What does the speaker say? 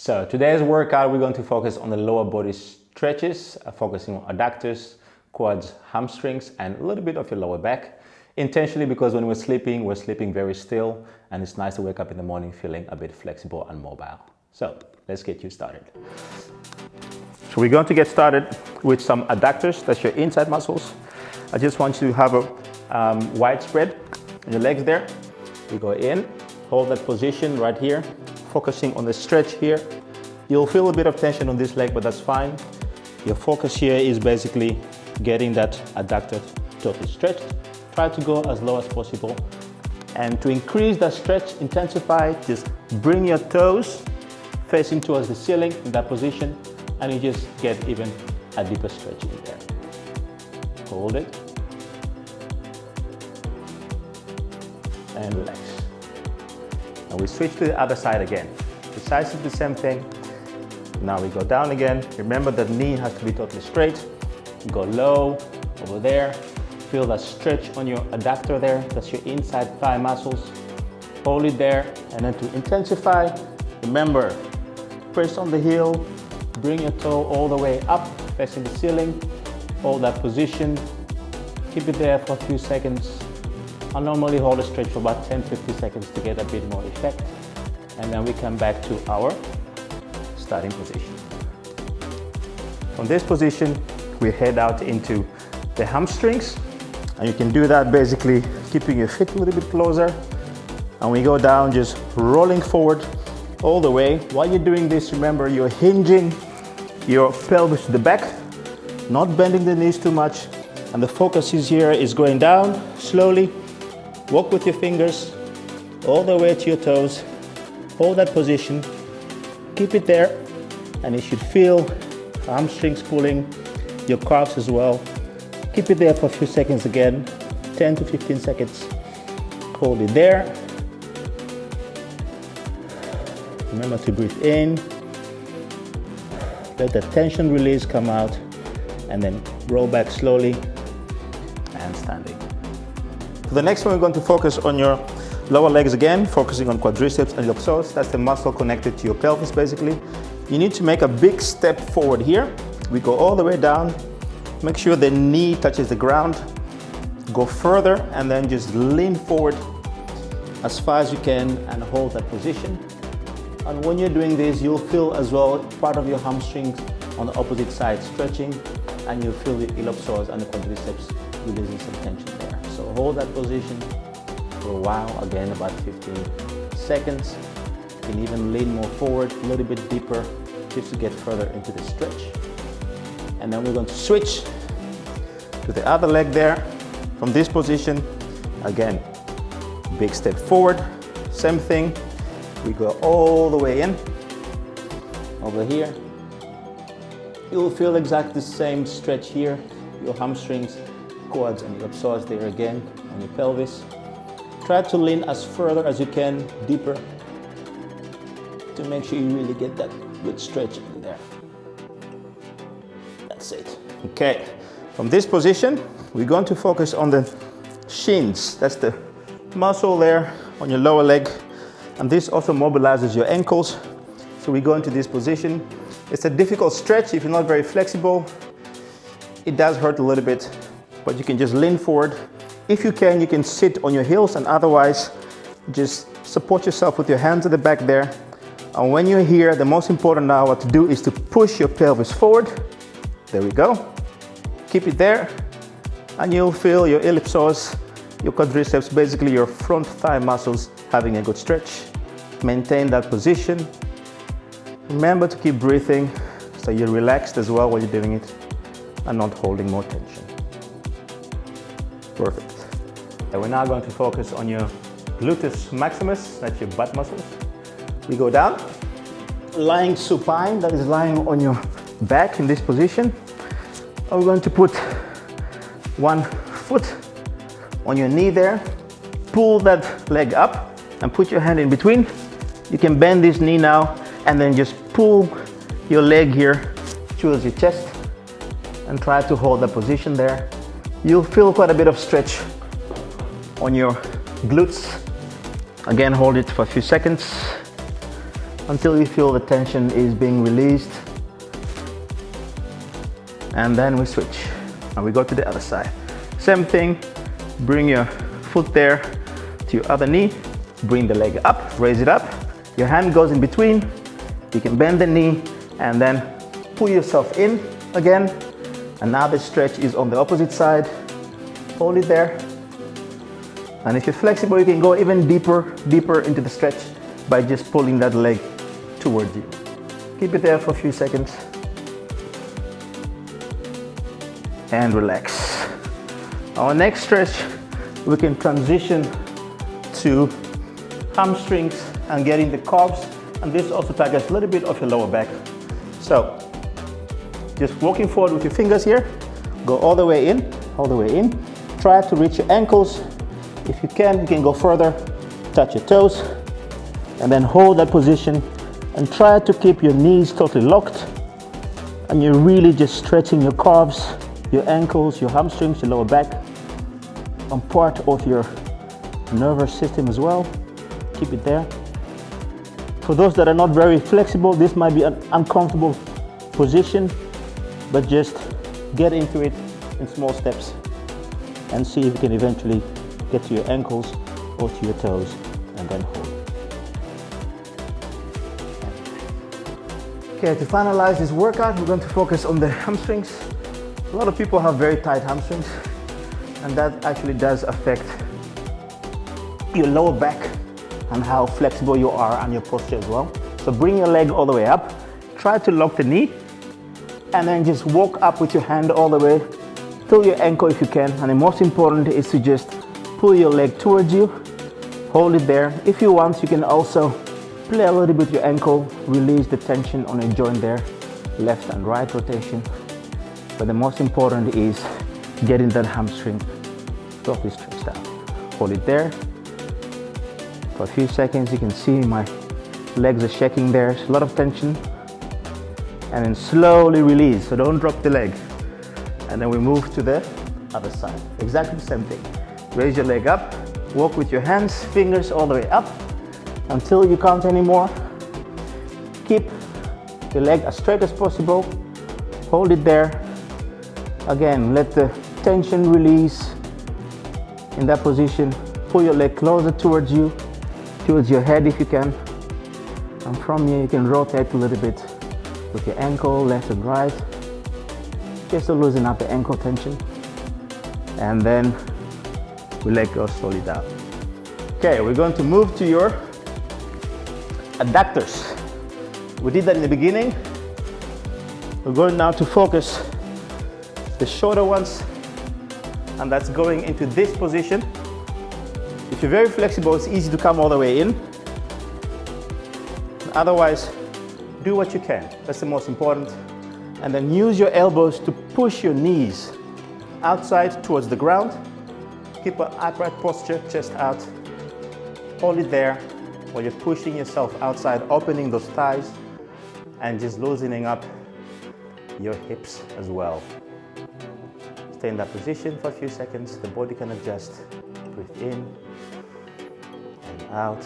So today's workout, we're going to focus on the lower body stretches, focusing on adductors, quads, hamstrings, and a little bit of your lower back. Intentionally, because when we're sleeping very still, and it's nice to wake up in the morning feeling a bit flexible and mobile. So let's get you started. So we're going to get started with some adductors, that's your inside muscles. I just want you to have a wide spread on your legs there. We go in, hold that position right here, focusing on the stretch here. You'll feel a bit of tension on this leg, but that's fine. Your focus here is basically getting that adductor totally stretched. Try to go as low as possible. And to increase that stretch, intensify, just bring your toes facing towards the ceiling in that position, and you just get even a deeper stretch in there. Hold it. And relax. And we switch to the other side again. Precisely the same thing. Now we go down again. Remember that knee has to be totally straight. Go low, over there. Feel that stretch on your adductor there. That's your inside thigh muscles. Hold it there. And then to intensify, remember, press on the heel, bring your toe all the way up, facing the ceiling. Hold that position. Keep it there for a few seconds. I normally hold a stretch for about 10-15 seconds to get a bit more effect. And then we come back to our starting position. From this position, we head out into the hamstrings. And you can do that basically keeping your feet a little bit closer. And we go down, just rolling forward all the way. While you're doing this, remember you're hinging your pelvis to the back, not bending the knees too much. And the focus is here is going down slowly. Walk with your fingers all the way to your toes. Hold that position. Keep it there. And you should feel hamstrings pulling, your calves as well. Keep it there for a few seconds again, 10 to 15 seconds. Hold it there. Remember to breathe in. Let the tension release come out, and then roll back slowly and standing. For the next one, we're going to focus on your lower legs again, focusing on quadriceps and iliopsoas. That's the muscle connected to your pelvis basically. You need to make a big step forward here. We go all the way down. Make sure the knee touches the ground. Go further and then just lean forward as far as you can and hold that position. And when you're doing this, you'll feel as well part of your hamstrings on the opposite side stretching, and you'll feel the iliopsoas and the quadriceps releasing some tension there. So hold that position for a while, again about 15 seconds. You can even lean more forward, a little bit deeper, just to get further into the stretch. And then we're going to switch to the other leg there. From this position, again, big step forward, same thing. We go all the way in, over here. You'll feel exactly the same stretch here, your hamstrings, quads, and iliopsoas there again on your pelvis. Try to lean as further as you can, deeper, to make sure you really get that good stretch in there. That's it. Okay, from this position, we're going to focus on the shins. That's the muscle there on your lower leg. And this also mobilizes your ankles. So we go into this position. It's a difficult stretch if you're not very flexible. It does hurt a little bit, but you can just lean forward. If you can sit on your heels, and otherwise, just support yourself with your hands at the back there. And when you're here, the most important now what to do is to push your pelvis forward. There we go. Keep it there, and you'll feel your iliopsoas, your quadriceps, basically your front thigh muscles having a good stretch. Maintain that position. Remember to keep breathing so you're relaxed as well while you're doing it and not holding more tension. Perfect. And we're now going to focus on your gluteus maximus, that's your butt muscles. We go down, lying supine, that is lying on your back in this position. And we're going to put one foot on your knee there. Pull that leg up and put your hand in between. You can bend this knee now and then just pull your leg here towards your chest and try to hold that position there. You'll feel quite a bit of stretch on your glutes. Again, hold it for a few seconds. until you feel the tension is being released. And then we switch and we go to the other side. Same thing, bring your foot there to your other knee, bring the leg up, raise it up, your hand goes in between, you can bend the knee and then pull yourself in again. And now the stretch is on the opposite side, hold it there. And if you're flexible, you can go even deeper into the stretch by just pulling that leg towards you. Keep it there for a few seconds. And relax. Our next stretch, we can transition to hamstrings and getting the calves. And this also targets a little bit of your lower back. So, just walking forward with your fingers here, go all the way in, Try to reach your ankles. If you can go further, touch your toes, and then hold that position and try to keep your knees totally locked. And you're really just stretching your calves, your ankles, your hamstrings, your lower back, and part of your nervous system as well. Keep it there. For those that are not very flexible, this might be an uncomfortable position, but just get into it in small steps and see if you can eventually get to your ankles or to your toes and then hold. Okay, to finalize this workout, we're going to focus on the hamstrings. A lot of people have very tight hamstrings, and that actually does affect your lower back and how flexible you are and your posture as well. So bring your leg all the way up, try to lock the knee, and then just walk up with your hand all the way till your ankle if you can. And the most important is to just pull your leg towards you, hold it there. If you want, you can also play a little bit with your ankle, release the tension on your joint there, left and right rotation. But the most important is getting that hamstring totally stretched out. Hold it there for a few seconds. You can see my legs are shaking there. There's a lot of tension. And then slowly release, so don't drop the leg. And then we move to the other side. Exactly the same thing. Raise your leg up, walk with your hands, fingers all the way up until you can't anymore. Keep your leg as straight as possible. Hold it there. Again, let the tension release in that position. Pull your leg closer towards you, towards your head if you can. And from here you can rotate a little bit with your ankle, left and right, just to loosen up the ankle tension. And then we let go slowly down. Okay, we're going to move to your adductors. We did that in the beginning. We're going now to focus the shorter ones, and that's going into this position. If you're very flexible, it's easy to come all the way in. Otherwise, do what you can. That's the most important. And then use your elbows to push your knees outside towards the ground. Keep an upright posture, chest out. Hold it there while you're pushing yourself outside, opening those thighs and just loosening up your hips as well. Stay in that position for a few seconds. The body can adjust. Breathe in and out.